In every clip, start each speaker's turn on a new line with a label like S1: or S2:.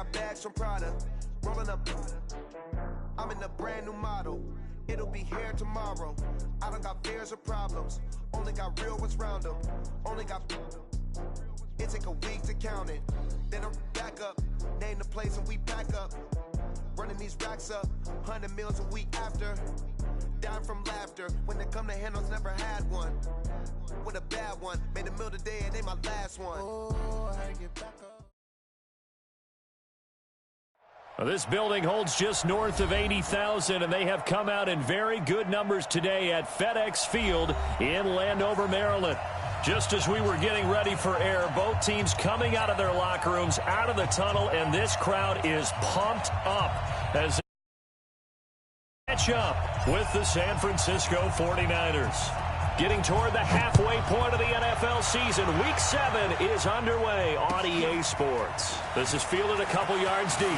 S1: got bags from Prada, rolling up. I'm in a brand new model. It'll be here tomorrow. I don't got fears or problems. Only got real ones round them. Only got. It take a week to count it. Then I'm back up. Name the place and we pack up. Running these racks up. 100 meals a week after. Down from laughter. When they come to handles, never had one. With a bad one. Made a meal today and ain't my last one. Oh, I had to get back up.
S2: Well, this building holds just north of 80,000, and they have come out in very good numbers today at FedEx Field in Landover, Maryland. Just as we were getting ready for air, both teams coming out of their locker rooms, out of the tunnel, and this crowd is pumped up as they match up with the San Francisco 49ers. Getting toward the halfway point of the NFL season, Week 7 is underway on EA Sports. This is fielded a couple yards deep.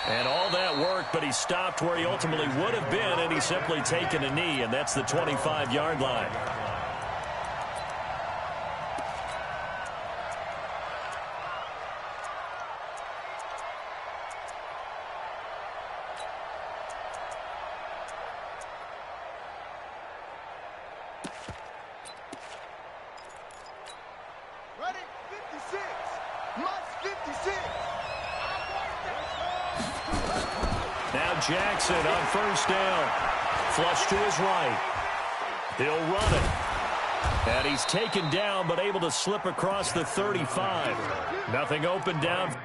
S2: And all that work, but he stopped where he ultimately would have been, and he's simply taken a knee, and that's the 25-yard line. Jackson on first down. Flush to his right. He'll run it. And he's taken down, but able to slip across the 35. Nothing open down.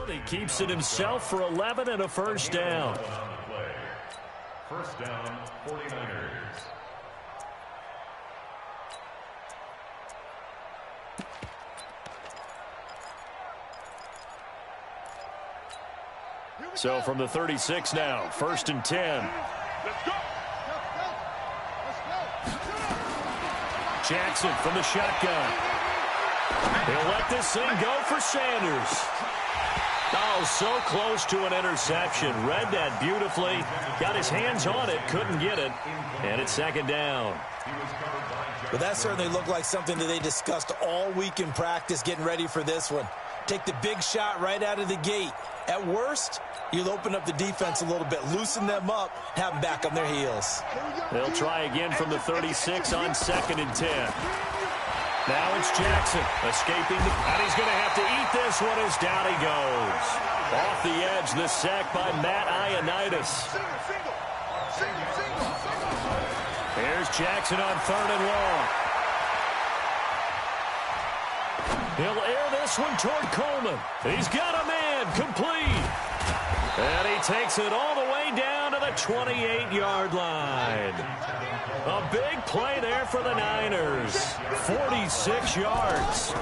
S2: He keeps it himself for 11 and a first down.
S3: First down, 49ers.
S2: So from the 36 now, first and 10.
S3: Let's go.
S2: Jackson from the shotgun. He'll let this thing go for Sanders. Oh, so close to an interception. Read that beautifully. Got his hands on it, couldn't get it. And it's second down.
S4: But that certainly looked like something that they discussed all week in practice getting ready for this one. Take the big shot right out of the gate. At worst, you'll open up the defense a little bit, loosen them up, have them back on their heels.
S2: They'll try again from the 36 on second and 10. Now it's Jackson escaping, and he's going to have to eat this one as down he goes. Off the edge, the sack by Matt Ioannidis. Here's Jackson on third and long. He'll air this one toward Coleman. He's got a man, complete. And he takes it all the way down to the 28-yard line. A big play there for the Niners. 46 yards.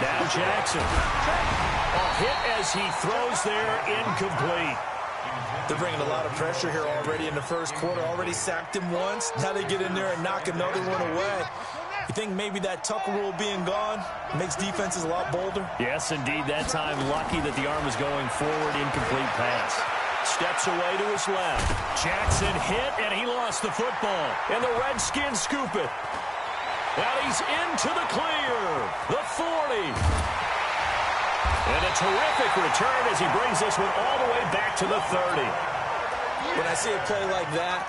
S2: Now Jackson. A hit as he throws there, incomplete.
S4: They're bringing a lot of pressure here already in the first quarter. Already sacked him once. Now they get in there and knock another one away. You think maybe that Tucker rule being gone makes defenses a lot bolder?
S2: Yes, indeed. That time, lucky that the arm is going forward. Incomplete pass. Steps away to his left. Jackson hit, and he lost the football. And the Redskins scoop it. And he's into the clear. The 40. And a terrific return as he brings this one all the way back to the 30.
S4: When I see a play like that,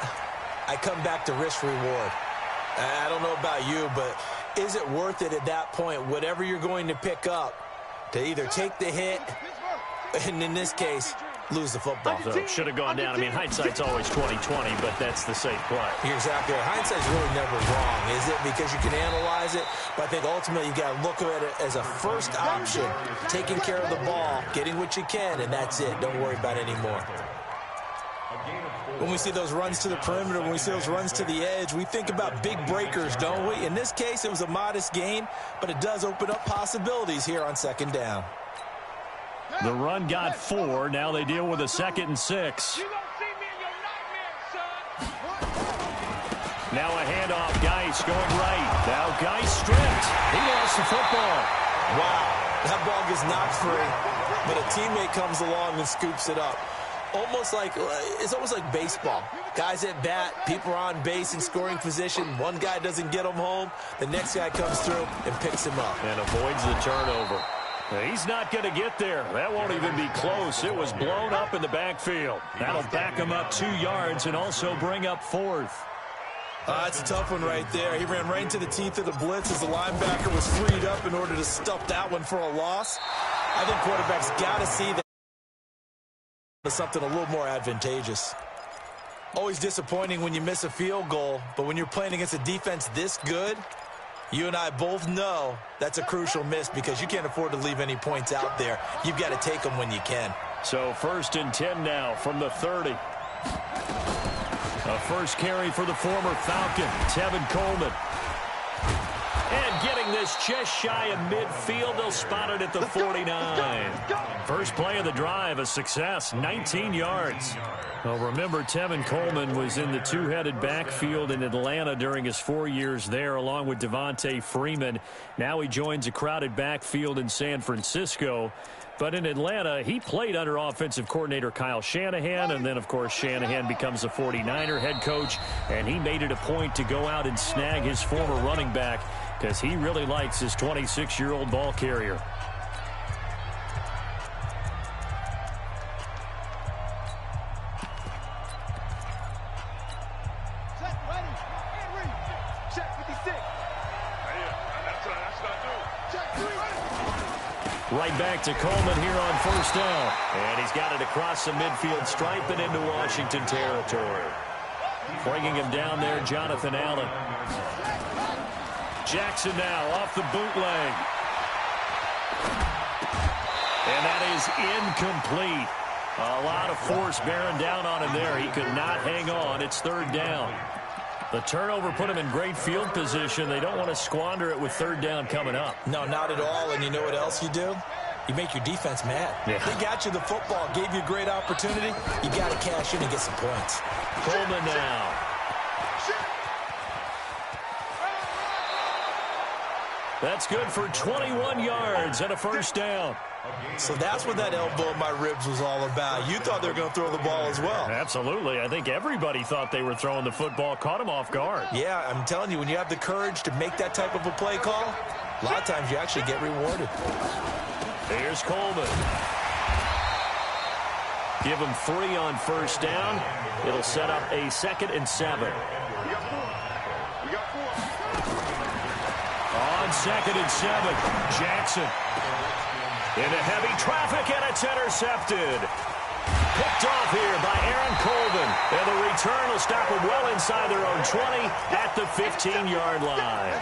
S4: I come back to risk-reward. I don't know about you, but is it worth it at that point, whatever you're going to pick up, to either take the hit, and in this case, lose the football?
S2: So should have gone down. I mean, hindsight's always 20/20, but that's the safe play.
S4: You're exactly right. Hindsight's really never wrong, is it? Because you can analyze it, but I think ultimately you got to look at it as a first option, taking care of the ball, getting what you can, and that's it. Don't worry about it anymore. When we see those runs to the perimeter, when we see those runs to the edge, we think about big breakers, don't we? In this case, it was a modest gain, but it does open up possibilities here on second down.
S2: The run got 4. Now they deal with a 2nd and 6. Now a handoff. Geis going right. Now Geis stripped. He lost the football.
S4: Wow. That ball gets knocked free, but a teammate comes along and scoops it up. It's almost like baseball. Guys at bat, people are on base in scoring position. One guy doesn't get him home. The next guy comes through and picks him up.
S2: And avoids the turnover. He's not going to get there. That won't even be close. It was blown up in the backfield. That'll back him up 2 yards and also bring up 4th.
S4: That's a tough one right there. He ran right into the teeth of the blitz as the linebacker was freed up in order to stuff that one for a loss. I think quarterbacks got to see that something a little more advantageous. Always disappointing when you miss a field goal, but when you're playing against a defense this good, you and I both know that's a crucial miss because you can't afford to leave any points out there. You've got to take them when you can.
S2: So 1st and 10 now from the 30. A first carry for the former Falcon, Tevin Coleman. And getting this just shy of midfield, they'll spot it at the 49. First play of the drive, a success, 19 yards. Well, remember, Tevin Coleman was in the two-headed backfield in Atlanta during his 4 years there, along with Devontae Freeman. Now he joins a crowded backfield in San Francisco. But in Atlanta, he played under offensive coordinator Kyle Shanahan, and then, of course, Shanahan becomes a 49er head coach, and he made it a point to go out and snag his former running back because he really likes his 26-year-old ball carrier. Right back to Coleman here on first down. And he's got it across the midfield stripe and into Washington territory. Bringing him down there, Jonathan Allen. Jackson now off the bootleg. And that is incomplete. A lot of force bearing down on him there. He could not hang on. It's 3rd down. The turnover put him in great field position. They don't want to squander it with 3rd down coming up.
S4: No, not at all. And you know what else you do? You make your defense mad.
S2: Yeah.
S4: They got you the football, gave you a great opportunity. You got to cash in and get some points.
S2: Coleman now. That's good for 21 yards and a first down.
S4: So that's what that elbow in my ribs was all about. You thought they were going to throw the ball as well.
S2: Absolutely. I think everybody thought they were throwing the football, caught him off guard.
S4: Yeah, I'm telling you, when you have the courage to make that type of a play call, a lot of times you actually get rewarded.
S2: Here's Coleman. Give him 3 on first down. It'll set up a 2nd and 7. On 2nd and 7, Jackson. Into heavy traffic, and it's intercepted. Picked off here by Aaron Colvin. And the return will stop them well inside their own 20 at the 15-yard line.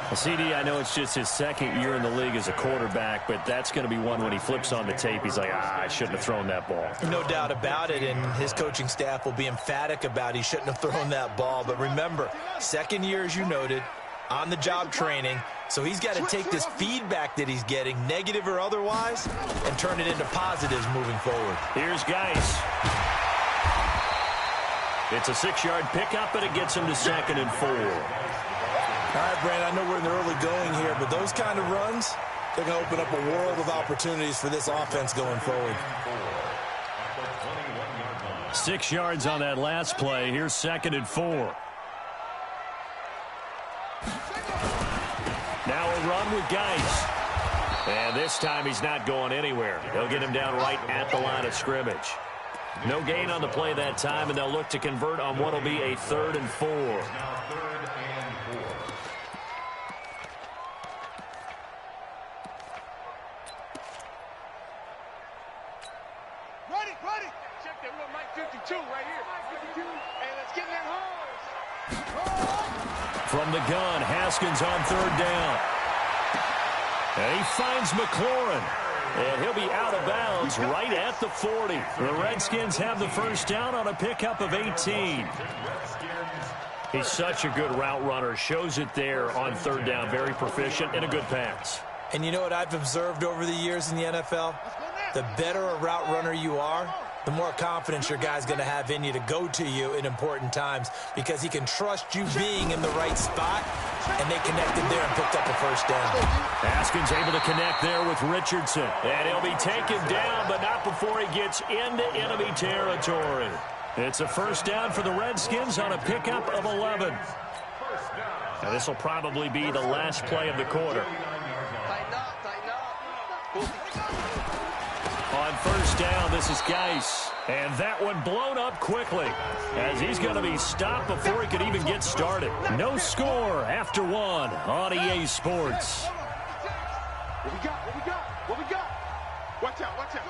S2: Well, CD, I know it's just his 2nd year in the league as a quarterback, but that's going to be one when he flips on the tape. He's like, I shouldn't have thrown that ball.
S4: No doubt about it, and his coaching staff will be emphatic about he shouldn't have thrown that ball. But remember, 2nd year, as you noted, on-the-job training. So he's got to take this feedback that he's getting, negative or otherwise, and turn it into positives moving forward.
S2: Here's Geis. It's a 6-yard pickup, and it gets him to 2nd and 4.
S4: All right, Brandon, I know we're in the early going here, but those kind of runs, they're going to open up a world of opportunities for this offense going forward.
S2: 6 yards on that last play. Here's 2nd and 4. Now a run with Geis. And this time he's not going anywhere. They'll get him down right at the line of scrimmage. No gain on the play that time, and they'll look to convert on what will be a 3rd and 4.
S5: Ready. Check that little Mike 52 right here. Hey, let's get in that hole.
S2: From the gun, Haskins on 3rd down. And he finds McLaurin. And he'll be out of bounds right at the 40. The Redskins have the first down on a pickup of 18. He's such a good route runner. Shows it there on third down. Very proficient and a good pass.
S4: And you know what I've observed over the years in the NFL? The better a route runner you are, the more confidence your guy's going to have in you to go to you in important times because he can trust you being in the right spot, and they connected there and picked up a first down.
S2: Haskins able to connect there with Richardson. And he'll be taken down, but not before he gets into enemy territory. It's a first down for the Redskins on a pickup of 11. Now this will probably be the last play of the quarter. On first down, this is Geis. And that one blown up quickly as he's going to be stopped before he could even get started. No score after one on EA Sports.
S5: What we got? What we got? What we got? Watch out, watch out.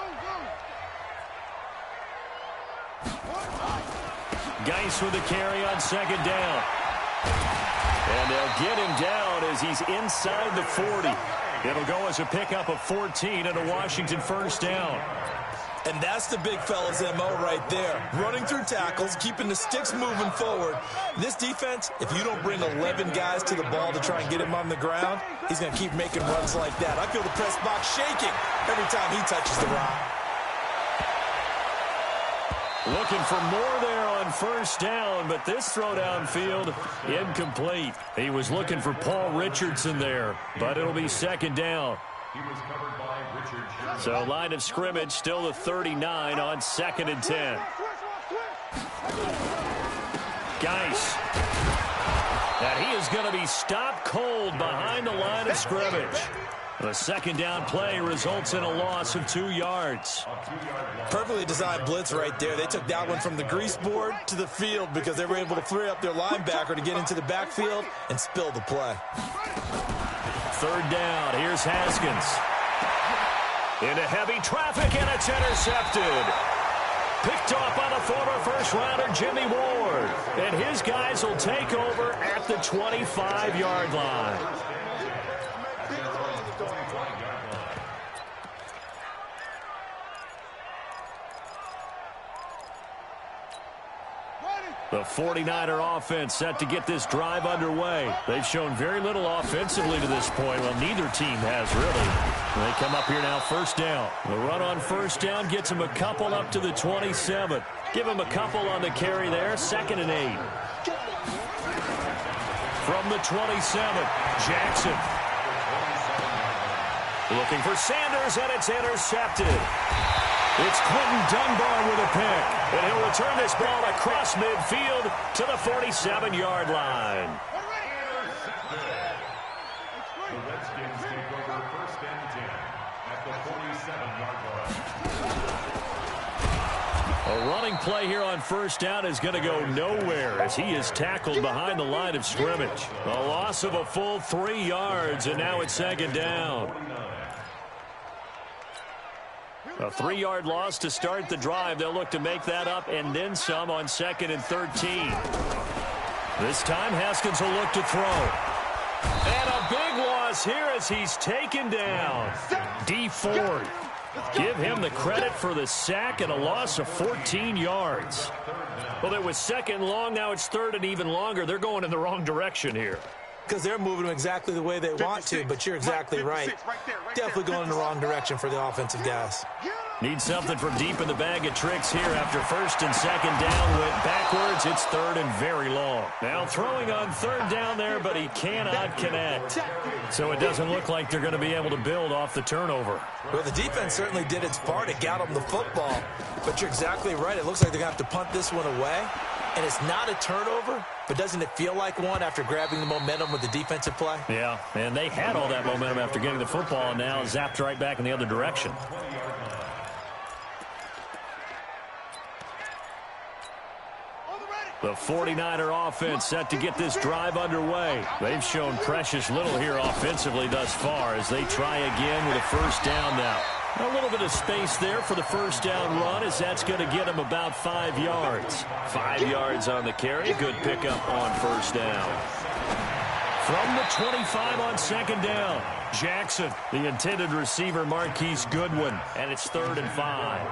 S2: Geis with the carry on second down. And they'll get him down as he's inside the 40. It'll go as a pickup of 14 and a Washington first down.
S4: And that's the big fella's MO right there. Running through tackles, keeping the sticks moving forward. This defense, if you don't bring 11 guys to the ball to try and get him on the ground, he's going to keep making runs like that. I feel the press box shaking every time he touches the rock.
S2: Looking for more there on first down, but this throw downfield incomplete. He was looking for Paul Richardson there, but it'll be second down.
S3: He was covered by Richard.
S2: So line of scrimmage still the 39 on second and 10. Geis. And he is going to be stopped cold behind the line of scrimmage. The second down play results in a loss of 2 yards.
S4: Perfectly designed blitz right there. They took that one from the grease board to the field because they were able to free up their linebacker to get into the backfield and spill the play.
S2: Third down. Here's Haskins. Into heavy traffic, and it's intercepted. Picked off by the former first-rounder Jimmy Ward. And his guys will take over at the 25-yard line. The 49er offense set to get this drive underway. They've shown very little offensively to this point. Well, neither team has really. They come up here now, first down. The run on first down gets them a couple up to the 27. Give them a couple on the carry there, second and 8. From the 27, Jackson. Looking for Sanders, and it's intercepted. It's Quentin Dunbar with a pick, and he'll return this ball across midfield to the 47-yard line.
S3: The Redskins take over first and 10 at the 47-yard line.
S2: A running play here on first down is going to go nowhere as he is tackled behind the line of scrimmage. A loss of a full 3 yards, and now it's second down. A 3-yard loss to start the drive. They'll look to make that up and then some on second and 13. This time, Haskins will look to throw. And a big loss here as he's taken down. D. Ford. Give him the credit for the sack and a loss of 14 yards. Well, it was second long. Now it's third and even longer. They're going in the wrong direction here.
S4: Because they're moving them exactly the way they want to, but you're exactly right. Definitely going in the wrong direction for the offensive guys.
S2: Need something from deep in the bag of tricks here after first and second down went backwards. It's third and very long. Now throwing on third down there, but he cannot connect. So it doesn't look like they're going to be able to build off the turnover.
S4: Well, the defense certainly did its part. It got them the football. But you're exactly right. It looks like they're going to have to punt this one away. And it's not a turnover, but doesn't it feel like one after grabbing the momentum with the defensive play?
S2: Yeah, and they had all that momentum after getting the football, and now zapped right back in the other direction. The 49er offense set to get this drive underway. They've shown precious little here offensively thus far as they try again with a first down now. A little bit of space there for the first down run as that's going to get them about 5 yards. 5 yards on the carry. Good pickup on first down. From the 25 on second down, Jackson, the intended receiver, Marquise Goodwin, and it's 3rd and 5.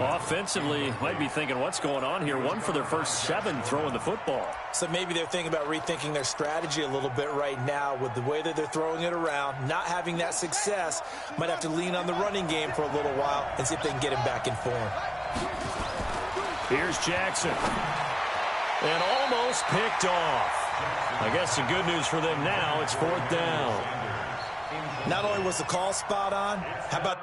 S2: Offensively, might be thinking, what's going on here? 1 for their first 7 throwing the football.
S4: So maybe they're thinking about rethinking their strategy a little bit right now with the way that they're throwing it around, not having that success. Might have to lean on the running game for a little while and see if they can get him back in form.
S2: Here's Jackson. And almost picked off. I guess the good news for them now, it's 4th down.
S4: Not only was the call spot on, how about...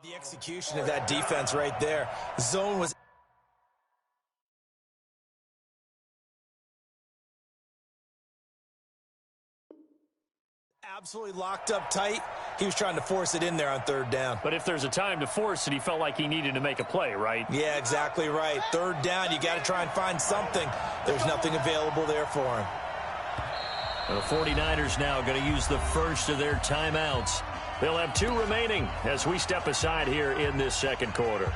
S4: The execution of that defense right there. Zone was absolutely locked up tight. He was trying to force it in there on 3rd down.
S2: But if there's a time to force it, he felt like he needed to make a play, right?
S4: Yeah, exactly right. 3rd down, you got to try and find something. There's nothing available there for him.
S2: The 49ers now going to use the first of their timeouts. They'll have 2 remaining as we step aside here in this second quarter.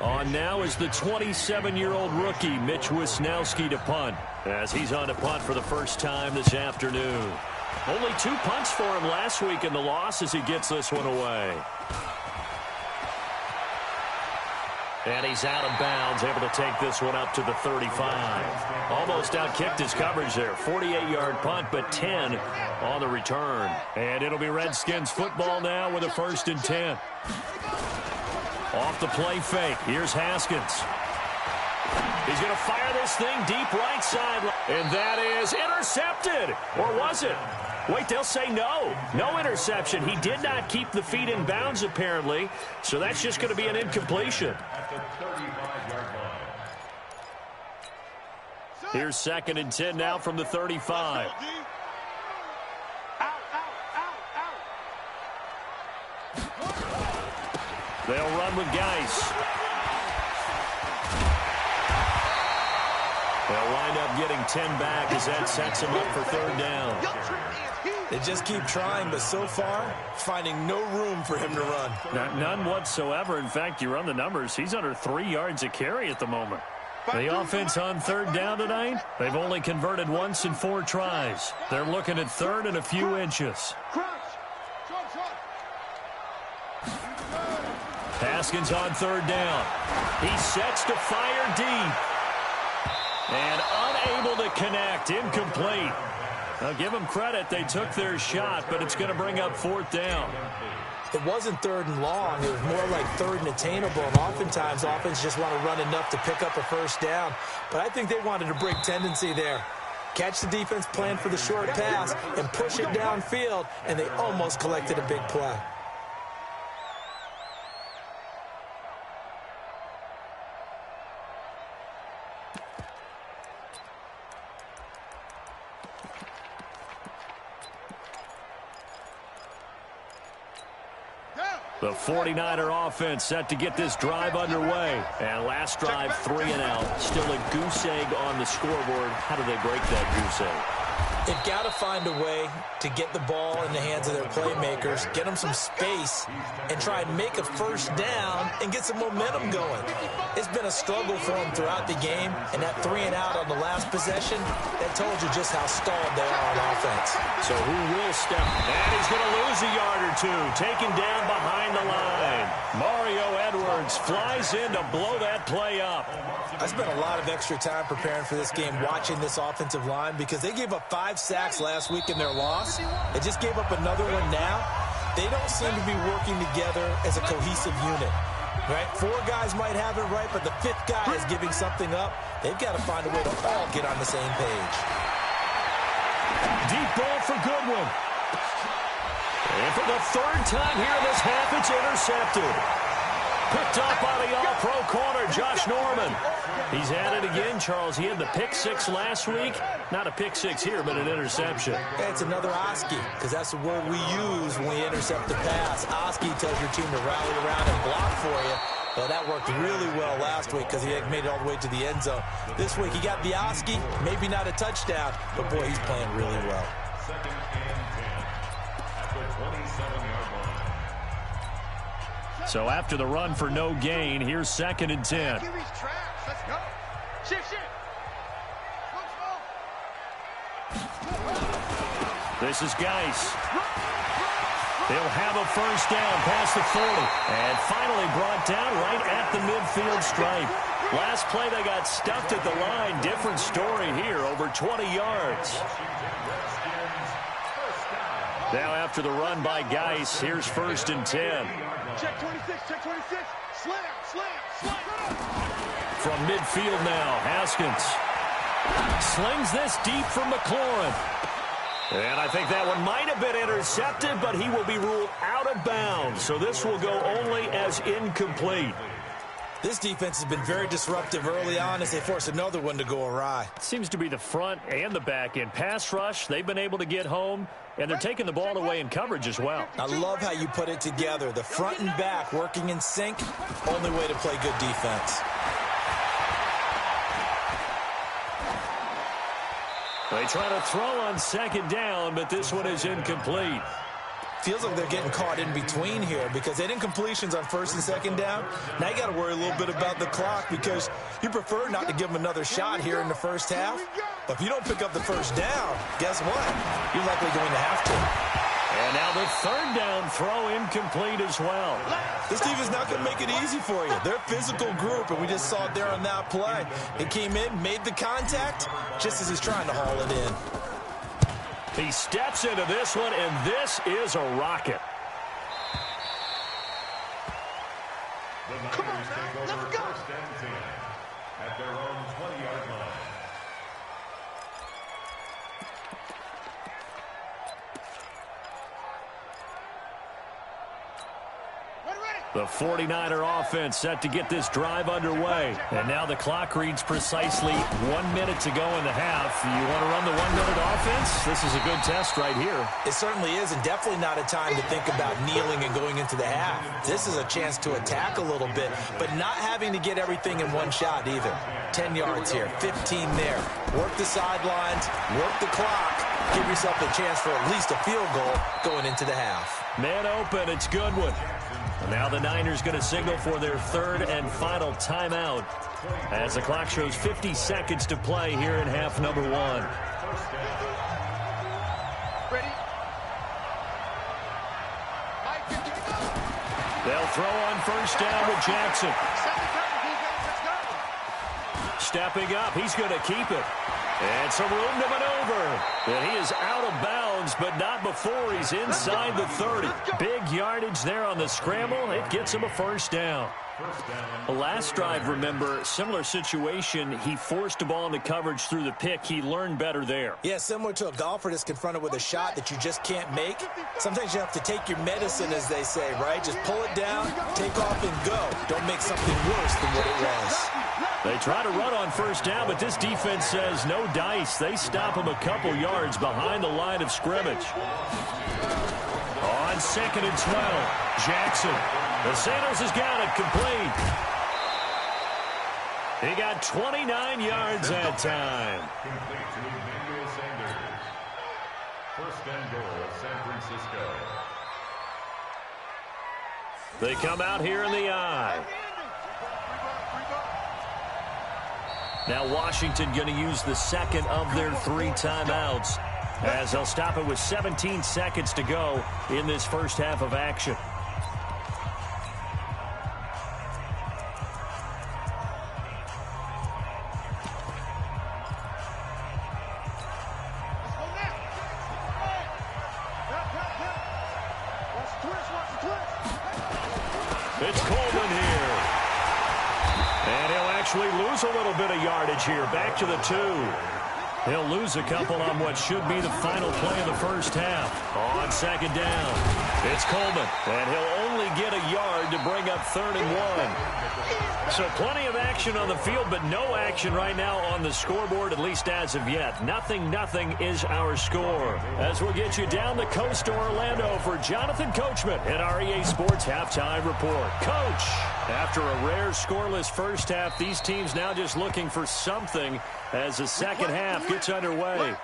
S2: On now is the 27-year-old rookie, Mitch Wisnowski, to punt, as he's on to punt for the first time this afternoon. Only 2 punts for him last week in the loss as he gets this one away. And he's out of bounds, able to take this one up to the 35. Almost outkicked his coverage there. 48-yard punt, but 10 on the return. And it'll be Redskins football now with a 1st and 10. Off the play fake. Here's Haskins. He's going to fire this thing deep right side. And that is intercepted. Or was it? Wait, they'll say no. No interception. He did not keep the feet in bounds, apparently. So that's just going to be an incompletion. Here's 2nd and 10 now from the 35. They'll run with Geis. They'll wind up getting 10 back as that sets them up for 3rd down.
S4: They just keep trying, but so far, finding no room for him to run.
S2: None whatsoever. In fact, you run the numbers. He's under 3 yards a carry at the moment. The offense on 3rd down tonight, they've only converted once in 4 tries. They're looking at 3rd and a few inches. Haskins on 3rd down. He sets to fire deep. And unable to connect. Incomplete. Now, give them credit. They took their shot, but it's going to bring up 4th down.
S4: It wasn't 3rd and long. It was more like 3rd and attainable. And oftentimes, offense just want to run enough to pick up a 1st down. But I think they wanted a break tendency there. Catch the defense plan for the short pass and push it downfield, and they almost collected a big play.
S2: The 49er offense set to get this drive underway. And last drive, 3 and out. Still a goose egg on the scoreboard. How do they break that goose egg?
S4: They've got to find a way to get the ball in the hands of their playmakers, get them some space, and try and make a 1st down and get some momentum going. It's been a struggle for them throughout the game, and that 3 and out on the last possession, that told you just how stalled they are on offense.
S2: So who will step? And he's going to lose a yard or 2, taken down behind the line. Mario Edwards flies in to blow that play up.
S4: I spent a lot of extra time preparing for this game, watching this offensive line, because they gave up 5 sacks last week in their loss. They just gave up another one now. They don't seem to be working together as a cohesive unit. Right? 4 guys might have it right, but the 5th guy is giving something up. They've got to find a way to all get on the same page.
S2: Deep ball for Goodwin. And for the 3rd time here in this half, it's intercepted. Picked up by the all-pro corner, Josh Norman. He's had it again, Charles. He had the pick 6 last week. Not a pick 6 here, but an interception.
S4: Yeah, it's another Oski, because that's the word we use when we intercept the pass. Oski tells your team to rally around and block for you. Well, that worked really well last week because he had made it all the way to the end zone. This week, he got the Oski, maybe not a touchdown, but, boy, he's playing really well.
S3: 2nd and 10 at the 27-yard line.
S2: So after the run for no gain, here's 2nd and 10.
S5: Give these traps. Let's go. Shift.
S2: This is Geis. They'll have a first down past the 40. And finally brought down right at the midfield stripe. Last play they got stuffed at the line. Different story here, over 20 yards. Now after the run by Geis, here's 1st and 10.
S5: Check 26. Slam.
S2: From midfield now, Haskins slings this deep from McLaurin. And I think that one might have been intercepted, but he will be ruled out of bounds. So this will go only as incomplete.
S4: This defense has been very disruptive early on as they force another one to go awry.
S2: Seems to be the front and the back end. Pass rush, they've been able to get home, and they're taking the ball away in coverage as well.
S4: I love how you put it together. The front and back working in sync, only way to play good defense.
S2: They try to throw on 2nd down, but this one is incomplete.
S4: Feels like they're getting caught in between here because they had incompletions on 1st and 2nd down. Now you got to worry a little bit about the clock because you prefer not to give them another shot here in the first half. But if you don't pick up the first down, guess what? You're likely going to have to.
S2: And now the 3rd down throw incomplete as well.
S4: This team is not going to make it easy for you. They're a physical group, and we just saw it there on that play. It came in, made the contact, just as he's trying to haul it in.
S2: He steps into this one, and this is a rocket.
S3: The Niners take over 1st and 10 at their own 20-yard line.
S2: The 49er offense set to get this drive underway. And now the clock reads precisely 1 minute to go in the half. You want to run the 1 minute offense? This is a good test right here.
S4: It certainly is, and definitely not a time to think about kneeling and going into the half. This is a chance to attack a little bit, but not having to get everything in one shot either. 10 yards here, 15 there. Work the sidelines, work the clock. Give yourself a chance for at least a field goal going into the half.
S2: Man open, it's Goodwin. Now the Niners going to signal for their 3rd and final timeout as the clock shows 50 seconds to play here in half number 1.
S5: Ready?
S2: They'll throw on 1st down with Jackson. Stepping up, he's going to keep it. And some room to maneuver. And he is out of bounds, but not before he's inside the 30. Big yardage there on the scramble. It gets him a 1st down. The last drive, remember, similar situation. He forced the ball into coverage through the pick. He learned better there.
S4: Yeah, similar to a golfer that's confronted with a shot that you just can't make. Sometimes you have to take your medicine, as they say, right? Just pull it down, take off, and go. Don't make something worse than what it was.
S2: They try to run on 1st down, but this defense says no dice. They stop him a couple yards behind the line of scrimmage. On 2nd and 12, Jackson. The Sanders has got it complete. He got 29 yards that time.
S3: Complete to Emmanuel Sanders. 1st and goal, San Francisco.
S2: They come out here in the I. Now Washington going to use the 2nd of their 3 timeouts as they'll stop it with 17 seconds to go in this first half of action. It's Coleman here. And he'll actually lose a little bit of yardage here. Back to the 2. He'll lose a couple on what should be the final play of the first half. On second down, it's Coleman. And he'll only get a yard to bring up 3rd and 1. So plenty of action on the field, but no action right now on the scoreboard, at least as of yet. 0-0 is our score. As we'll get you down the coast to Orlando for Jonathan Coachman in our EA Sports Halftime Report. Coach, after a rare scoreless first half, these teams now just looking for something as the second half gets underway.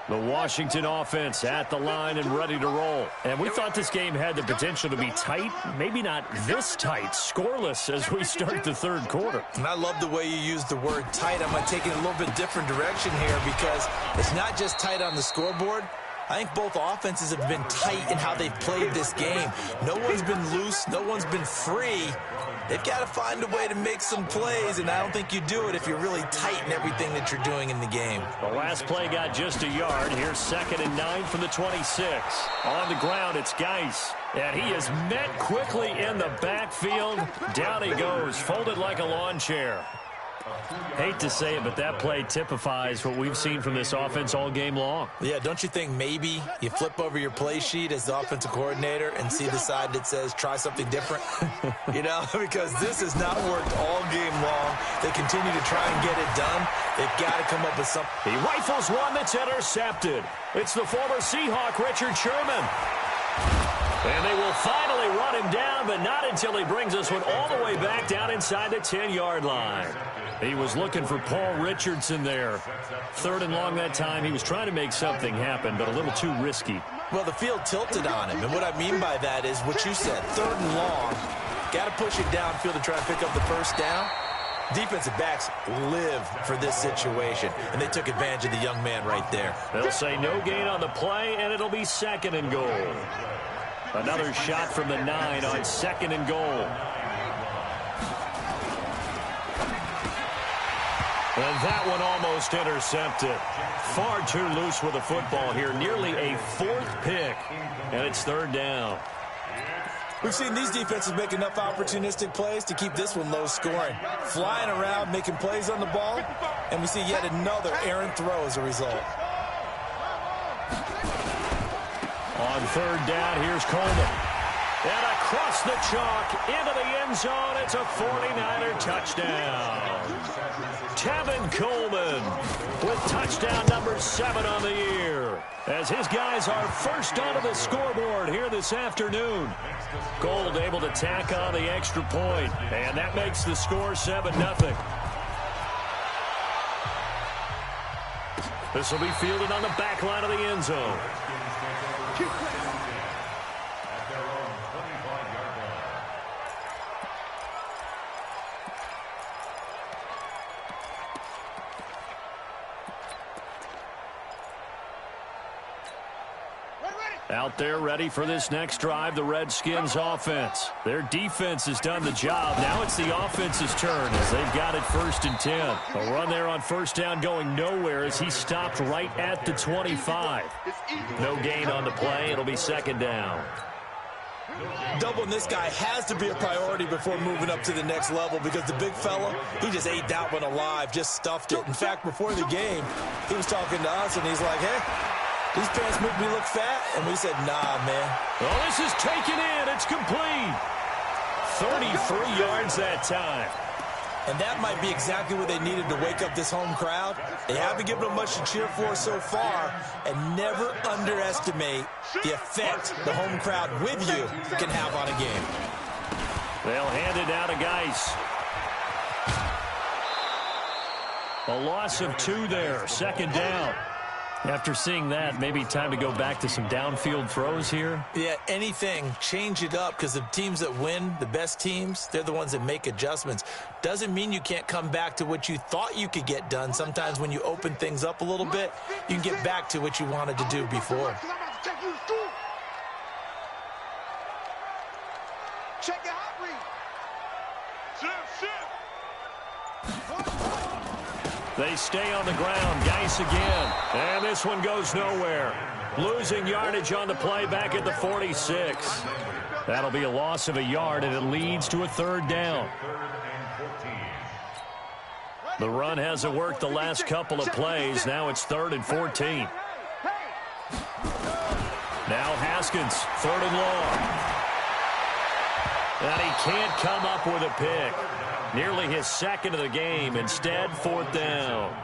S2: The Washington offense at the line and ready to roll. And we thought this game had the potential to be tight, maybe not this tight, scoreless as we start the third quarter.
S4: And I love the way you use the word tight. I'm going to take it in a little bit different direction here because it's not just tight on the scoreboard. I think both offenses have been tight in how they've played this game. No one's been loose. No one's been free. They've got to find a way to make some plays, and I don't think you do it if you're really tight in everything that you're doing in the game.
S2: The last play got just a yard. Here's 2nd and 9 from the 26. On the ground, it's Geis. And he is met quickly in the backfield. Down he goes, folded like a lawn chair. Hate to say it, but that play typifies what we've seen from this offense all game long.
S4: Yeah, don't you think maybe you flip over your play sheet as the offensive coordinator and see the side that says try something different? You know, because this has not worked all game long. They continue to try and get it done. They've got to come up with something.
S2: He rifles one that's intercepted. It's the former Seahawk, Richard Sherman. And they will finally run him down, but not until he brings us one all the way back down inside the 10-yard line. He was looking for Paul Richardson there. 3rd and long that time. He was trying to make something happen, but a little too risky.
S4: Well, the field tilted on him, and what I mean by that is what you said, 3rd and long. Got to push it downfield to try to pick up the first down. Defensive backs live for this situation, and they took advantage of the young man right there.
S2: They'll say no gain on the play, and it'll be 2nd and goal. Another shot from the 9 on 2nd and goal. And that one almost intercepted. Far too loose with the football here. Nearly a 4th pick. And it's 3rd down.
S4: We've seen these defenses make enough opportunistic plays to keep this one low scoring. Flying around, making plays on the ball. And we see yet another errant throw as a result.
S2: On 3rd down, here's Coleman. And across the chalk, into the end zone, it's a 49er touchdown. Tevin Coleman with touchdown number 7 on the year. As his guys are first onto the scoreboard here this afternoon. Gold able to tack on the extra point, and that makes the score 7-0. This will be fielded on the back line of the end zone. Out there ready for this next drive, the Redskins offense. Their defense has done the job. Now it's the offense's turn as they've got it 1st and 10. A run there on 1st down going nowhere as he stopped right at the 25. No gain on the play. It'll be 2nd down.
S4: Doubling this guy has to be a priority before moving up to the next level because the big fella, he just ate that one alive, just stuffed it. In fact, before the game, he was talking to us, and he's like, hey, these pants make me look fat. And we said, nah, man.
S2: Well, this is taken in. It's complete. 33 yards that time.
S4: And that might be exactly what they needed to wake up this home crowd. They haven't given them much to cheer for so far. And never underestimate the effect the home crowd with you can have on a game.
S2: They'll hand it out to Geis. A loss of 2 there. 2nd down. After seeing that, maybe time to go back to some downfield throws here.
S4: Yeah, anything. Change it up because the teams that win, the best teams, they're the ones that make adjustments. Doesn't mean you can't come back to what you thought you could get done. Sometimes when you open things up a little bit, you can get back to what you wanted to do before.
S5: Check your hot read.
S2: They stay on the ground. Geis again. And this one goes nowhere. Losing yardage on the play back at the 46. That'll be a loss of a yard, and it leads to a third down. The run hasn't worked the last couple of plays. Now it's 3rd and 14. Now Haskins, 3rd and long. And he can't come up with a pick. Nearly his second of the game. Instead, 4th down.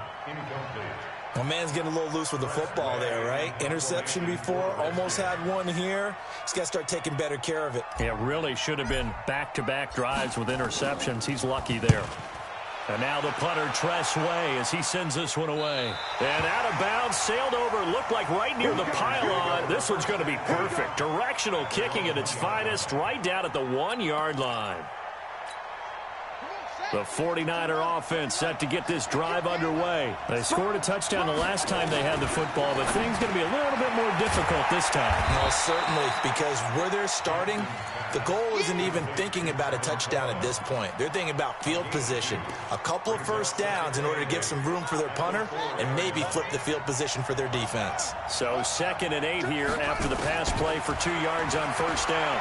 S4: Well, man's getting a little loose with the football there, right? Interception before, almost had one here. He's got to start taking better care of it.
S2: It really should have been back-to-back drives with interceptions. He's lucky there. And now the punter, Tress Way, as he sends this one away. And out of bounds, sailed over, looked like right near the pylon. This one's going to be perfect. Directional kicking at its finest, right down at the 1-yard line. The 49er offense set to get this drive underway. They scored a touchdown the last time they had the football, but things going to be a little bit more difficult this time.
S4: No, certainly, because where they're starting, the goal isn't even thinking about a touchdown at this point. They're thinking about field position. A couple of first downs in order to give some room for their punter and maybe flip the field position for their defense.
S2: So 2nd and 8 here after the pass play for 2 yards on first down.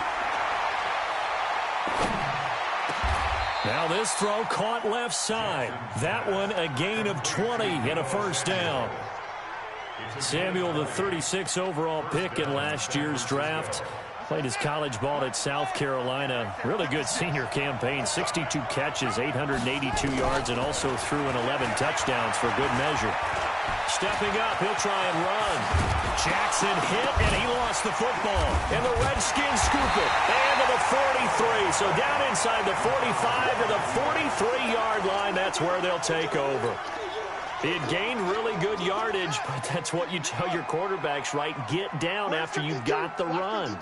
S2: Now this throw caught left side. That one a gain of 20 and a first down. Samuel, the 36 overall pick in last year's draft. Played his college ball at South Carolina. Really good senior campaign. 62 catches, 882 yards, and also threw in 11 touchdowns for good measure. Stepping up, he'll try and run. Jackson hit, and he lost the football. And the Redskins scoop it. And to the 43. So down inside the 45 to the 43-yard line. That's where they'll take over. He had gained really good yardage, but that's what you tell your quarterbacks, right? Get down after you've got the run.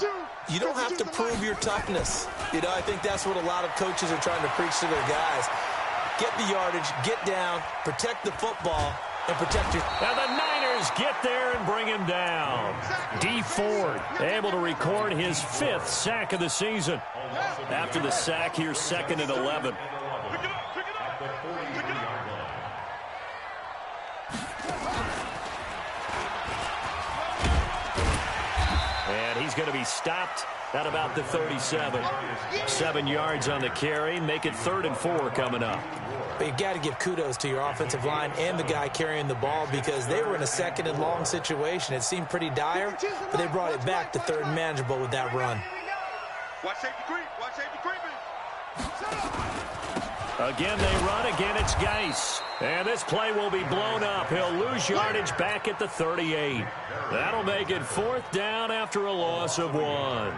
S4: You don't have to prove your toughness. You know, I think that's what a lot of coaches are trying to preach to their guys. Get the yardage, get down, protect the football, and protect your...
S2: Now the Niners get there and bring him down. D. Ford able to record his 5th sack of the season. After the sack, here's 2nd and 11. And he's going to be stopped at about the 37. 7 yards on the carry. Make it 3rd and 4 coming up.
S4: But you got to give kudos to your offensive line and the guy carrying the ball because they were in a 2nd and long situation. It seemed pretty dire, but they brought it back to 3rd and manageable with that run.
S5: Watch safety creep. Watch safety creeping.
S2: Again, they run. Again, it's Geis. And this play will be blown up. He'll lose yardage back at the 38. That'll make it 4th down after a loss of 1.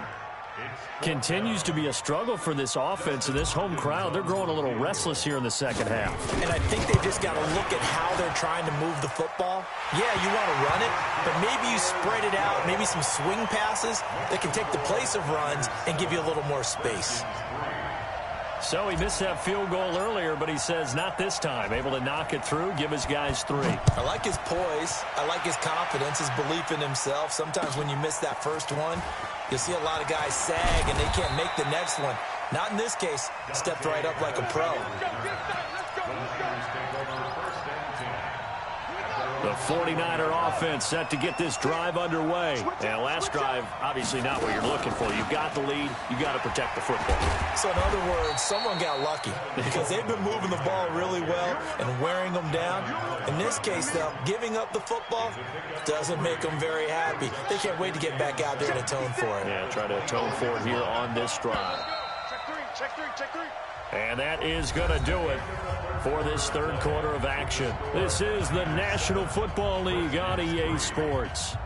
S2: Continues to be a struggle for this offense and this home crowd. They're growing a little restless here in the second half.
S4: And I think they've just got to look at how they're trying to move the football. Yeah, you want to run it, but maybe you spread it out, maybe some swing passes that can take the place of runs and give you a little more space.
S2: So he missed that field goal earlier, but he says not this time. Able to knock it through, give his guys 3.
S4: I like his poise. I like his confidence, his belief in himself. Sometimes when you miss that first one, you'll see a lot of guys sag and they can't make the next one. Not in this case. Stepped right up like a pro.
S2: The 49er offense set to get this drive underway. And last drive, obviously not what you're looking for. You've got the lead. You've got to protect the football.
S4: So in other words, someone got lucky because they've been moving the ball really well and wearing them down. In this case, though, giving up the football doesn't make them very happy. They can't wait to get back out there and atone for it.
S2: Yeah, try to atone for it here on this drive.
S5: Check three.
S2: And that is going to do it for this 3rd quarter of action. This is the National Football League on EA Sports.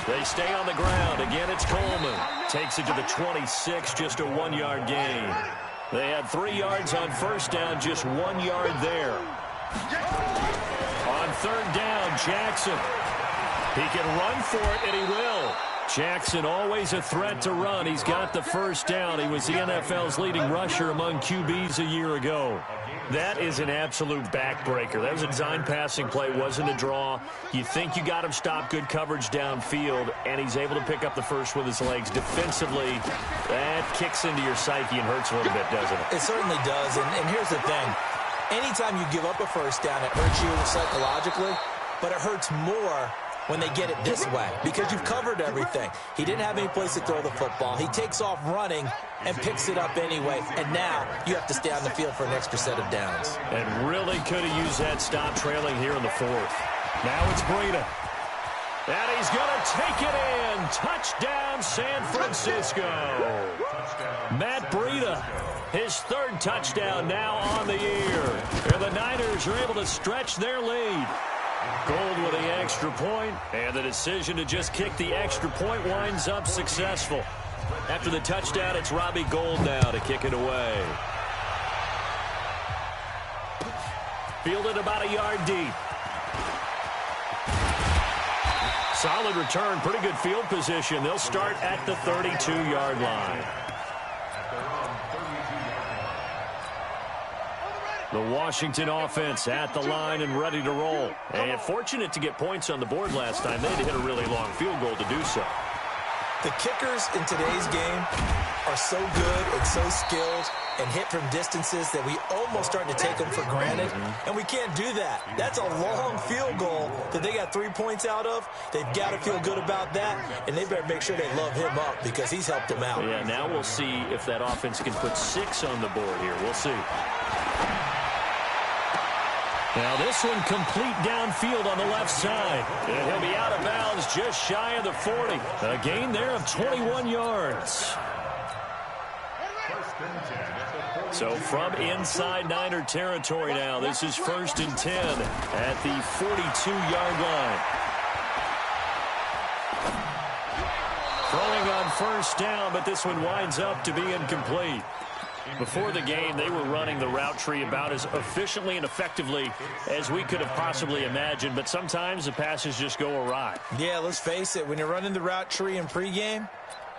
S2: They stay on the ground. Again, it's Coleman. Takes it to the 26, just a 1-yard gain. They had 3 yards on first down, just 1 yard there. On 3rd down, Jackson. He can run for it, and he will. Jackson, always a threat to run. He's got the first down. He was the NFL's leading rusher among QBs a year ago. That is an absolute backbreaker. That was a design passing play, wasn't a draw. You think you got him stopped, good coverage downfield, and he's able to pick up the first with his legs. Defensively, that kicks into your psyche and hurts a little bit, doesn't it?
S4: It certainly does, and here's the thing. Anytime you give up a first down, it hurts you psychologically, but it hurts more when they get it this way because you've covered everything. He didn't have any place to throw the football. He takes off running and picks it up anyway, and now you have to stay on the field for an extra set of downs.
S2: And really could have used that stop trailing here in the fourth. Now it's Breida. And he's going to take it in. Touchdown, San Francisco. Matt Breida, his third touchdown now on the year. And the Niners are able to stretch their lead. Gold with the extra point, and the decision to just kick the extra point winds up successful. After the touchdown, it's Robbie Gould now to kick it away. Fielded about a yard deep. Solid return, pretty good field position. They'll start at the 32-yard line. The Washington offense at the line and ready to roll. And fortunate to get points on the board last time. They had to hit a really long field goal to do so.
S4: The kickers in today's game are so good and so skilled and hit from distances that we almost start to take them for granted. And we can't do that. That's a long field goal that they got 3 points out of. They've got to feel good about that, and they better make sure they love him up because he's helped them out.
S2: Yeah, now we'll see if that offense can put 6 on the board here. We'll see. Now this one complete downfield on the left side. And he'll be out of bounds just shy of the 40. A gain there of 21 yards. So from inside Niner territory now, this is 1st and 10 at the 42-yard line. Throwing on first down, but this one winds up to be incomplete. Before the game, they were running the route tree about as efficiently and effectively as we could have possibly imagined, but sometimes the passes just go awry.
S4: Yeah, let's face it. When you're running the route tree in pregame,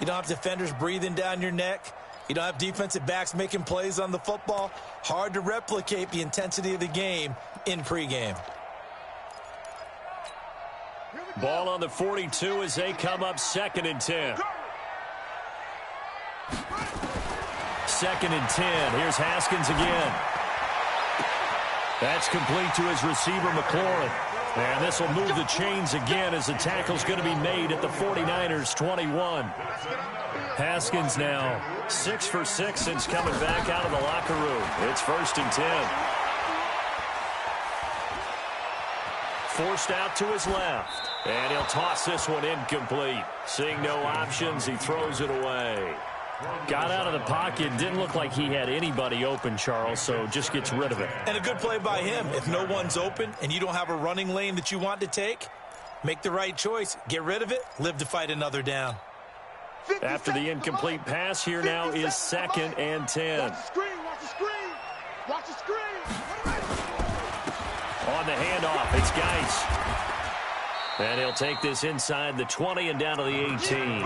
S4: you don't have defenders breathing down your neck. You don't have defensive backs making plays on the football. Hard to replicate the intensity of the game in pregame.
S2: Ball on the 42 as they come up 2nd and 10. 2nd and 10. Here's Haskins again. That's complete to his receiver, McLaurin. And this will move the chains again as the tackle's going to be made at the 49ers' 21. Haskins now 6 for 6 since coming back out of the locker room. It's 1st and 10. Forced out to his left. And he'll toss this one incomplete. Seeing no options, he throws it away. Got out of the pocket. Didn't look like he had anybody open, Charles, so just gets rid of it.
S4: And a good play by him. If no one's open and you don't have a running lane that you want to take, make the right choice. Get rid of it. Live to fight another down.
S2: After the incomplete pass, here now is 2nd and 10.
S5: Watch the screen. Watch the screen. Watch the screen.
S2: On the handoff, it's Geis. And he'll take this inside the 20 and down to the 18.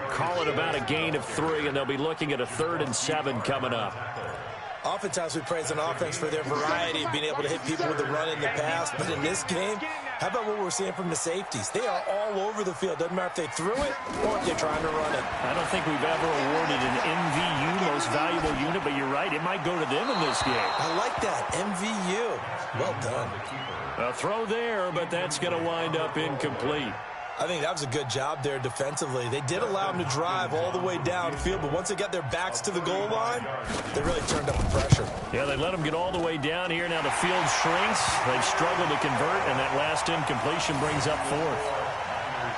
S2: Call it about a gain of 3, and they'll be looking at a 3rd and 7 coming up.
S4: Oftentimes we praise an offense for their variety of being able to hit people with the run in the pass. But in this game, how about what we're seeing from the safeties? They are all over the field. Doesn't matter if they threw it or if they're trying to run it.
S2: I don't think we've ever awarded an MVU, most valuable unit, but you're right. It might go to them in this game.
S4: I like that. MVU. Well done.
S2: A throw there, but that's going to wind up incomplete.
S4: I think that was a good job there defensively. They did allow them to drive all the way downfield, but once they got their backs to the goal line, they really turned up the pressure.
S2: Yeah, they let them get all the way down here. Now the field shrinks. They've struggled to convert, and that last incompletion brings up 4th.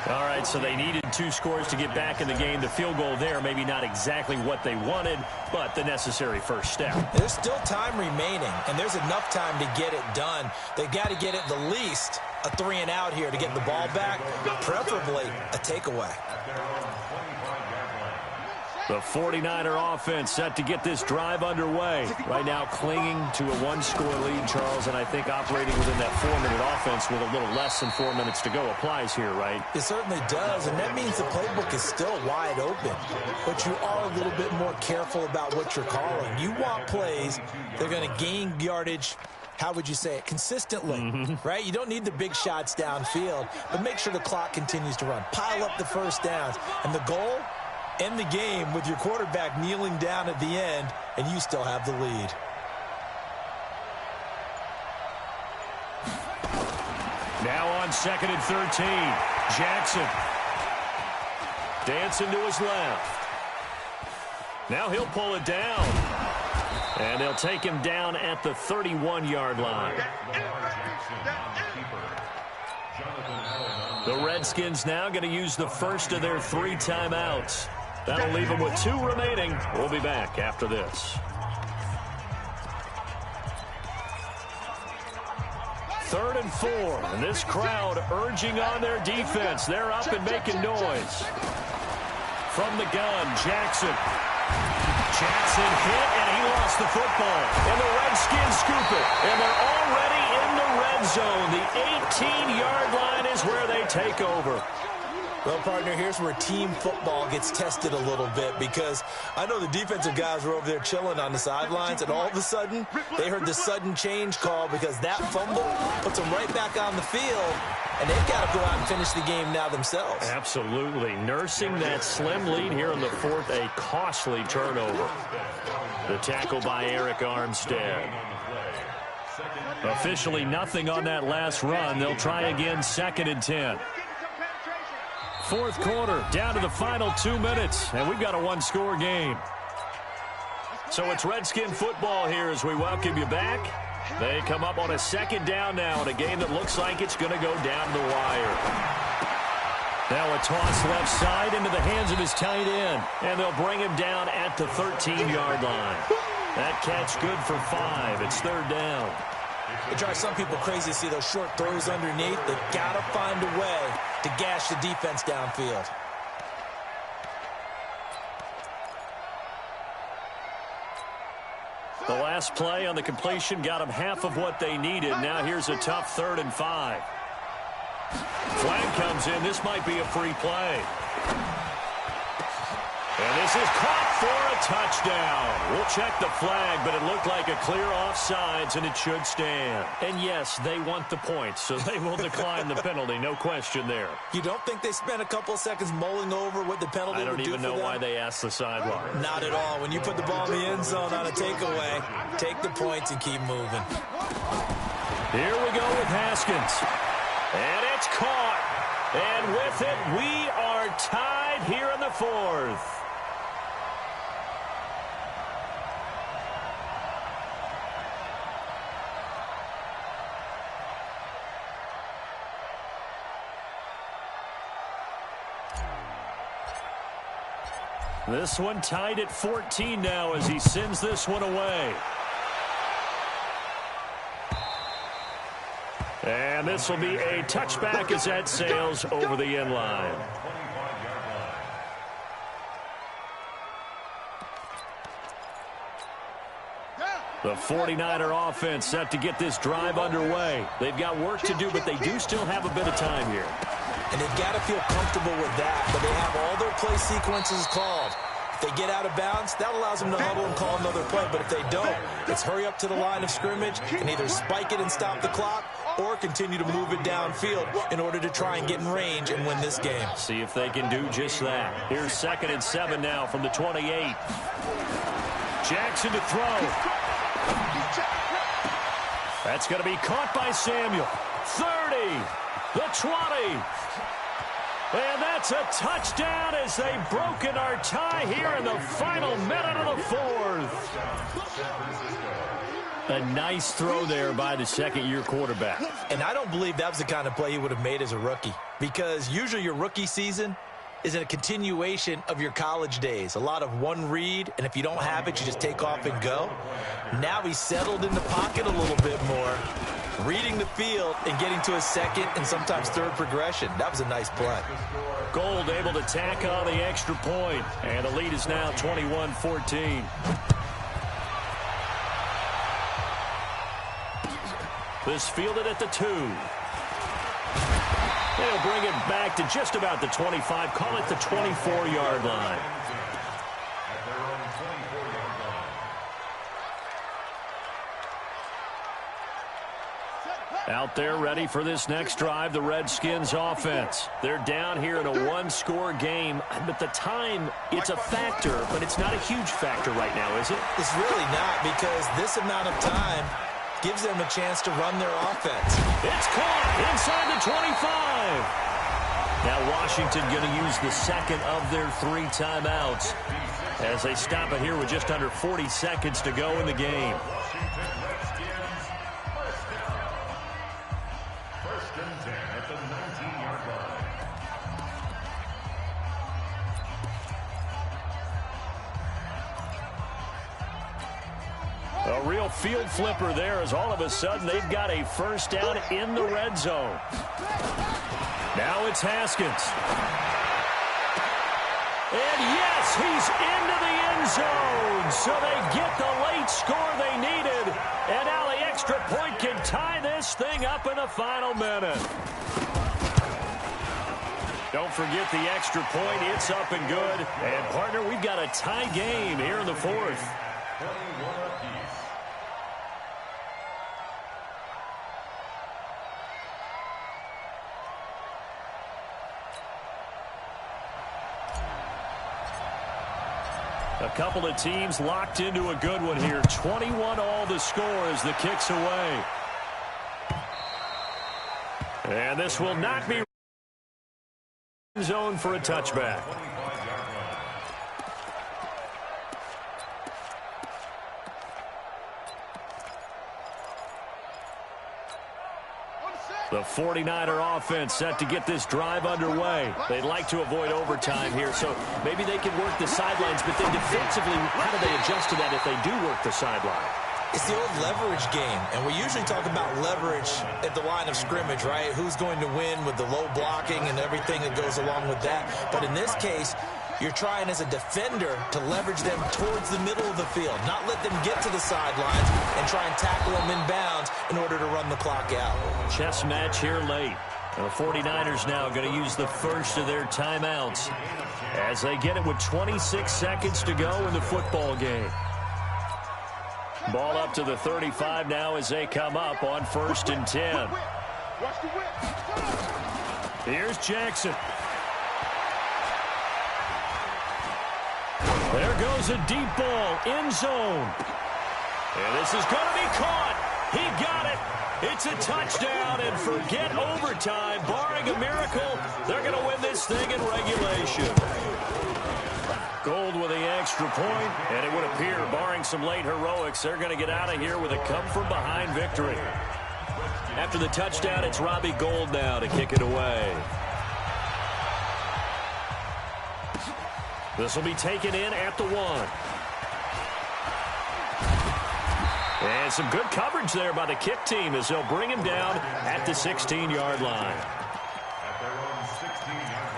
S2: All right, so they needed 2 scores to get back in the game. The field goal there, maybe not exactly what they wanted, but the necessary first step.
S4: There's still time remaining, and there's enough time to get it done. They've got to get it the least a 3 and out here to get the ball back, preferably a takeaway.
S2: The 49er offense set to get this drive underway. Right now clinging to a one-score lead, Charles, and I think operating within that 4-minute offense with a little less than 4 minutes to go applies here, right?
S4: It certainly does, and that means the playbook is still wide open. But you are a little bit more careful about what you're calling. You want plays that are going to gain yardage, how would you say it, consistently, right? You don't need the big shots downfield, but make sure the clock continues to run. Pile up the first downs, and the goal, end the game with your quarterback kneeling down at the end, and you still have the lead.
S2: Now on 2nd and 13, Jackson dancing to his left. Now he'll pull it down, and they'll take him down at the 31-yard line. The Redskins now going to use the first of their 3 timeouts. That'll leave them with 2 remaining. We'll be back after this. 3rd and 4, and this crowd urging on their defense. They're up and making noise. From the gun, Jackson hit, and he lost the football. And the Redskins scoop it, and they're already in the red zone. The 18-yard line is where they take over.
S4: Well, partner, here's where team football gets tested a little bit, because I know the defensive guys were over there chilling on the sidelines, and all of a sudden, they heard the sudden change call because that fumble puts them right back on the field, and they've got to go out and finish the game now themselves.
S2: Absolutely. Nursing that slim lead here in the 4th, a costly turnover. The tackle by Eric Armstead. Officially nothing on that last run. They'll try again 2nd and 10. 4th quarter, down to the final 2 minutes, and we've got a one-score game. So it's Redskin football here as we welcome you back. They come up on a 2nd down now in a game that looks like it's going to go down the wire. Now a toss left side into the hands of his tight end, and they'll bring him down at the 13-yard line. That catch good for 5. It's 3rd down.
S4: It drives some people crazy to see those short throws underneath. They've got to find a way to gash the defense downfield.
S2: The last play on the completion got them half of what they needed. Now here's a tough 3rd and 5. Flag comes in. This might be a free play. And this is caught for a touchdown. We'll check the flag, but it looked like a clear offsides, and it should stand. And yes, they want the points, so they will decline the penalty. No question there.
S4: You don't think they spent a couple of seconds mulling over what the penalty would do for them?
S2: I don't even know why they asked the sideline.
S4: Not at all. When you put the ball in the end zone on a takeaway, take the points and keep moving.
S2: Here we go with Haskins. And it's caught. And with it, we are tied here in the 4th. This one tied at 14 now as he sends this one away. And this will be a touchback as that sails over the end line. The 49er offense set to get this drive underway. They've got work to do, but they do still have a bit of time here.
S4: And they've got to feel comfortable with that, but they have all their play sequences called. If they get out of bounds, that allows them to huddle and call another play. But if they don't, it's hurry up to the line of scrimmage and either spike it and stop the clock or continue to move it downfield in order to try and get in range and win this game.
S2: See if they can do just that. Here's 2nd and 7 now from the 28. Jackson to throw. That's going to be caught by Samuel. 30, the 20. And that's a touchdown as they've broken our tie here in the final minute of the 4th. A nice throw there by the second-year quarterback.
S4: And I don't believe that was the kind of play he would have made as a rookie, because usually your rookie season is a continuation of your college days. A lot of one read, and if you don't have it, you just take off and go. Now he's settled in the pocket a little bit more. reading the field and getting to a second and sometimes third progression. That was a nice play.
S2: Gold able to tack on the extra point, and the lead is now 21-14. This fielded at the 2. They'll bring it back to just about the 25. Call it the 24-yard line. Out there ready for this next drive, the Redskins offense. They're down here in a one-score game, but the time, it's a factor, but it's not a huge factor right now, is it?
S4: It's really not, because this amount of time gives them a chance to run their offense.
S2: It's caught inside the 25. Now Washington going to use the second of their 3 timeouts as they stop it here with just under 40 seconds to go in the game. A real field flipper there, as all of a sudden they've got a first down in the red zone. Now it's Haskins. And yes, he's into the end zone. So they get the late score they needed. And now the extra point can tie this thing up in the final minute. Don't forget the extra point. It's up and good. And, partner, we've got a tie game here in the 4th. A couple of teams locked into a good one here. 21 all the score as the kick's away. And this will not be zone for a touchback. The 49er offense set to get this drive underway. They'd like to avoid overtime here, so maybe they can work the sidelines, but then defensively, how do they adjust to that if they do work the sideline?
S4: It's the old leverage game, and we usually talk about leverage at the line of scrimmage, right? Who's going to win with the low blocking and everything that goes along with that. But in this case, you're trying as a defender to leverage them towards the middle of the field, not let them get to the sidelines and try and tackle them inbounds in order to run the clock out.
S2: Chess match here late. The 49ers now going to use the first of their timeouts as they get it with 26 seconds to go in the football game. Ball up to the 35 now as they come up on 1st and 10. Here's Jackson. There goes a deep ball, end zone. And this is going to be caught. He got it. It's a touchdown, and forget overtime. Barring a miracle, they're going to win this thing in regulation. Gold with the extra point, and it would appear, barring some late heroics, they're going to get out of here with a come-from-behind victory. After the touchdown, it's Robbie Gould now to kick it away. This will be taken in at the 1. And some good coverage there by the kick team as they'll bring him down at the 16-yard line.
S3: At their own 16-yard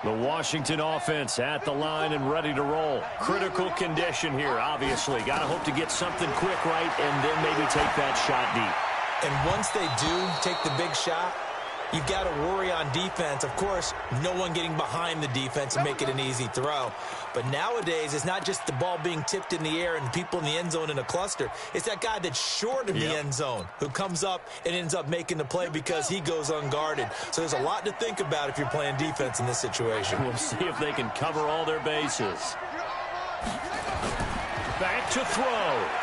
S3: line.
S2: The Washington offense at the line and ready to roll. Critical condition here, obviously. Got to hope to get something quick right and then maybe take that shot deep.
S4: And once they do take the big shot, you've got to worry on defense. Of course, no one getting behind the defense and make it an easy throw. But nowadays, it's not just the ball being tipped in the air and people in the end zone in a cluster. It's that guy that's short of the end zone who comes up and ends up making the play because he goes unguarded. So there's a lot to think about if you're playing defense in this situation.
S2: We'll see if they can cover all their bases. Back to throw.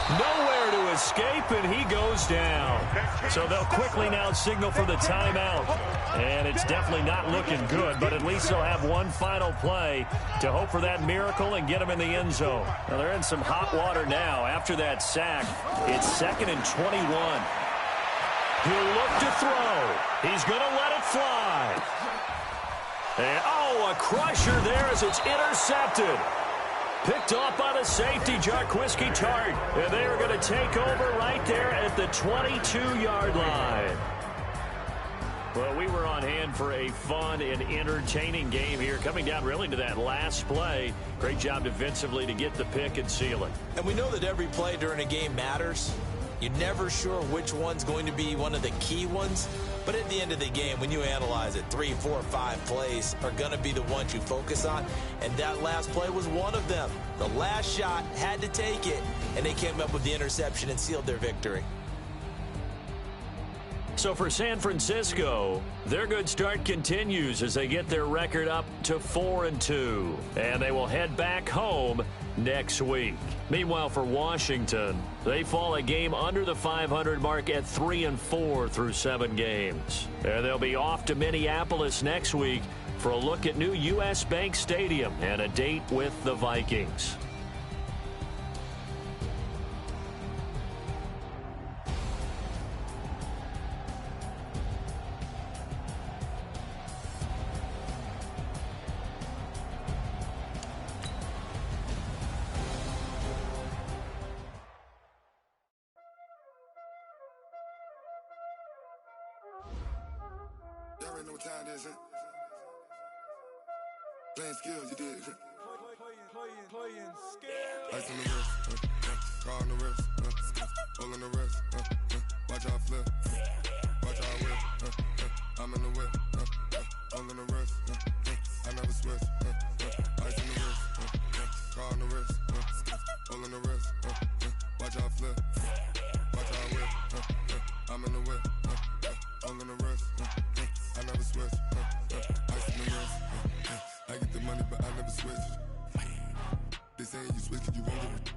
S2: Nowhere to escape, and he goes down. So they'll quickly now signal for the timeout. And it's definitely not looking good, but at least they'll have one final play to hope for that miracle and get them in the end zone. Now they're in some hot water now. After that sack, it's 2nd and 21. He'll look to throw. He's going to let it fly. And, oh, a crusher there as it's intercepted. Picked off by the safety, Jarquiski Tart. And they are going to take over right there at the 22-yard line. Well, we were on hand for a fun and entertaining game here, coming down really to that last play. Great job defensively to get the pick and seal it. And we know that every play during a game matters. You're never sure which one's going to be one of the key ones. But at the end of the game, when you analyze it, 3, 4, 5 plays are going to be the ones you focus on. And that last play was one of them. The last shot had to take it, and they came up with the interception and sealed their victory. So for San Francisco, their good start continues as they get their record up to 4-2. And they will head back home next week. Meanwhile, for Washington, they fall a game under the 500 mark at 3-4 through 7 games. And they'll be off to Minneapolis next week for a look at new U.S. Bank Stadium and a date with the Vikings.
S6: Y'all already know what time it is, huh? Playing skills, you did. Playing skills. Ice on the wrist, car on the wrist, hole on the wrist, watch out flip, watch out whip, I'm in the whip, hole on the wrist, I never switch, ice on the wrist, car on the wrist, hole on the wrist, watch out flip, watch out whip, I'm in the whip, hole on the wrist, I never switch, ice on the wrist, I get the money but I never switch. They saying you switch cause you won't get it.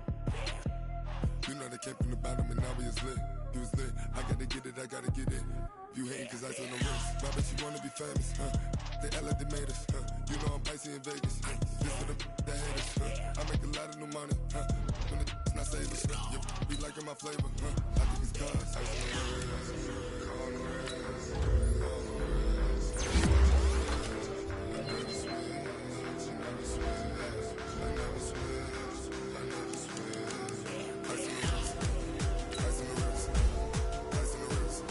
S6: You know they came from the bottom and now we is lit. You was lit, I gotta get it, I gotta get it. You hating cause ice on the wrist. Why bet you wanna be famous, They act like they made us, You know I'm icy in Vegas, This for the that hate us, I make a lot of new money, When it's not savers, You be liking my flavor, I think it's cause ice on the wrist, car on the wrist, all on the wrist. I never switch, I never switch. I never switch, I never switch. Ice on the wrist, ice on the wrist, ice on the wrist, ice on the wrist, ice on the wrist.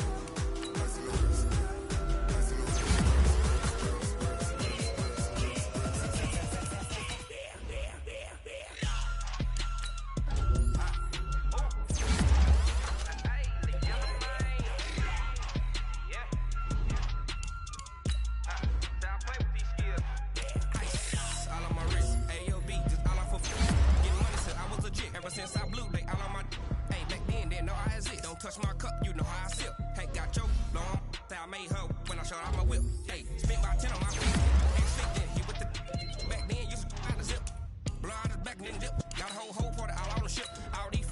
S7: Since I blew, they all on my. Hey, back then, they know I exist. Don't touch my cup, you know how I sip. Hey, got your long. Say I made her when I showed out my whip. Hey, spent about 10 on my feet. Ain't slick then, he with the. Back then, used to out the zip. Blow out his back, then dip. Got a whole party all on the ship. All these